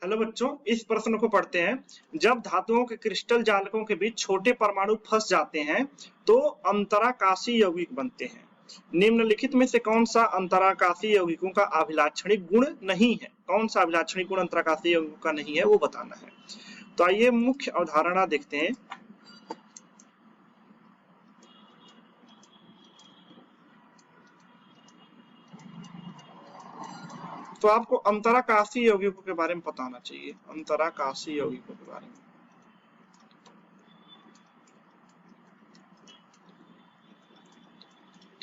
Hello बच्चों, इस प्रश्न को पढ़ते हैं। जब धातुओं के क्रिस्टल जालकों के बीच छोटे परमाणु फंस जाते हैं तो अंतराकाशी यौगिक बनते हैं। निम्नलिखित में से कौन सा अंतराकाशी यौगिकों का अभिलाक्षणिक गुण नहीं है? कौन सा अभिलाक्षणिक गुण अंतराकाशी यौगिकों का नहीं है वो बताना है। तो आइए मुख्य अवधारणा देखते हैं। तो आपको अंतराकाशी यौगिकों के बारे में पता होना चाहिए। अंतराकाशी यौगिकों के बारे में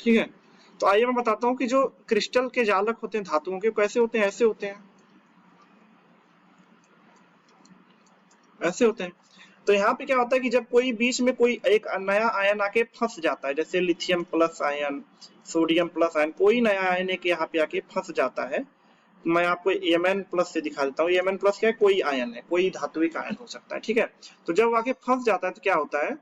ठीक है। तो आइए मैं बताता हूँ कि जो क्रिस्टल के जालक होते हैं धातुओं के, कैसे होते हैं? ऐसे होते हैं, ऐसे होते हैं। तो यहाँ पे क्या होता है कि जब कोई बीच में कोई एक नया आयन आके फंस जाता है, जैसे lithium plus ion, sodium plus ion, कोई नया आयन एक यहाँ पे आके फंस जाता है। मैं आपको Mn प्लस से दिखा देता हूँ। Mn प्लस क्या है? कोई आयन है, कोई धात्विक आयन हो सकता है, ठीक है। तो जब आके फंस जाता है तो क्या होता है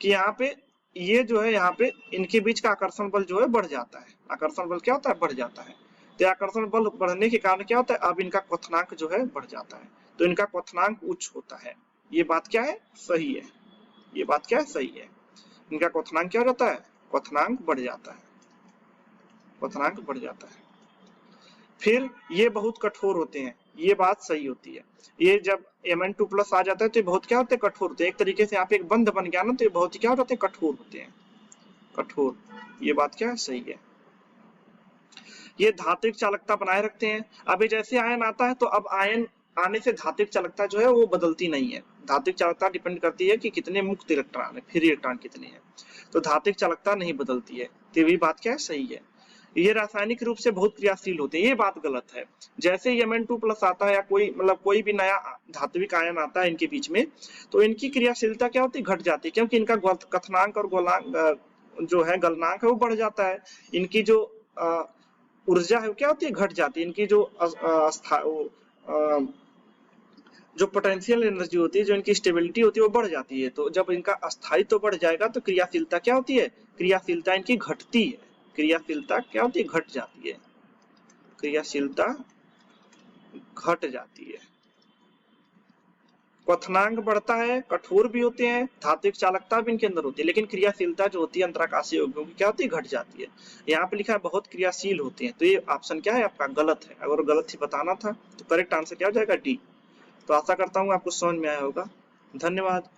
कि यहाँ पे ये जो है, यहाँ पे इनके बीच का आकर्षण बल जो है बढ़ जाता है। आकर्षण बल क्या होता है? बढ़ जाता है। तो आकर्षण बल बढ़ने के कारण क्या होता है? अब इनका क्वथनांक जो है बढ़ जाता है, तो इनका क्वथनांक उच्च होता है। ये बात क्या है? सही है। ये बात क्या है? सही है। इनका क्वथनांक क्या हो जाता है? क्वथनांक बढ़ जाता है। क्वथनांक बढ़ जाता है। फिर ये बहुत कठोर होते हैं, ये बात सही होती है। ये जब Mn2 प्लस आ जाता है तो ये बहुत क्या होते हैं? कठोर होते हैं। एक तरीके से यहाँ पे एक बंध बन गया ना, तो ये बहुत ही क्या होते हैं? कठोर होते हैं, कठोर। ये बात क्या है? सही है। ये धात्विक चालकता बनाए रखते हैं। अभी जैसे आयन आता है तो अब आयन आने से धात्विक चालकता जो है वो बदलती नहीं है। धात्विक चालकता डिपेंड करती है कि कितने मुक्त इलेक्ट्रॉन है, फ्री इलेक्ट्रॉन कितने हैं। तो धात्विक चालकता नहीं बदलती है। तो ये बात क्या है? सही है। ये रासायनिक रूप से बहुत क्रियाशील होते हैं, ये बात गलत है। जैसे Mn2 प्लस आता है या कोई मतलब कोई भी नया धात्विक आयन आता है इनके बीच में, तो इनकी क्रियाशीलता क्या होती है? घट जाती है, क्योंकि इनका कथनांक और गोलांक जो है गलनांक है वो बढ़ जाता है। इनकी जो ऊर्जा है वो क्या होती है? घट जाती है। इनकी जो जो पोटेंशियल एनर्जी होती है, जो इनकी स्टेबिलिटी होती है वो बढ़ जाती है। तो जब इनका अस्थायित्व बढ़ जाएगा तो क्रियाशीलता क्या होती है? क्रियाशीलता इनकी घटती है। क्रियाशीलता क्या होती है? घट जाती है। क्रियाशीलता घट जाती है। क्वथनांक बढ़ता है, कठोर भी होते हैं, धात्विक चालकता भी इनके अंदर होती है, लेकिन क्रियाशीलता जो होती है अंतराकाशी यौगिकों की क्या होती है? घट जाती है। यहाँ पे लिखा है बहुत क्रियाशील होते हैं, तो ये ऑप्शन क्या है आपका? गलत है। अगर गलत ही बताना था तो करेक्ट आंसर क्या हो जाएगा? डी। तो आशा करता हूँ आपको समझ में आया होगा। धन्यवाद।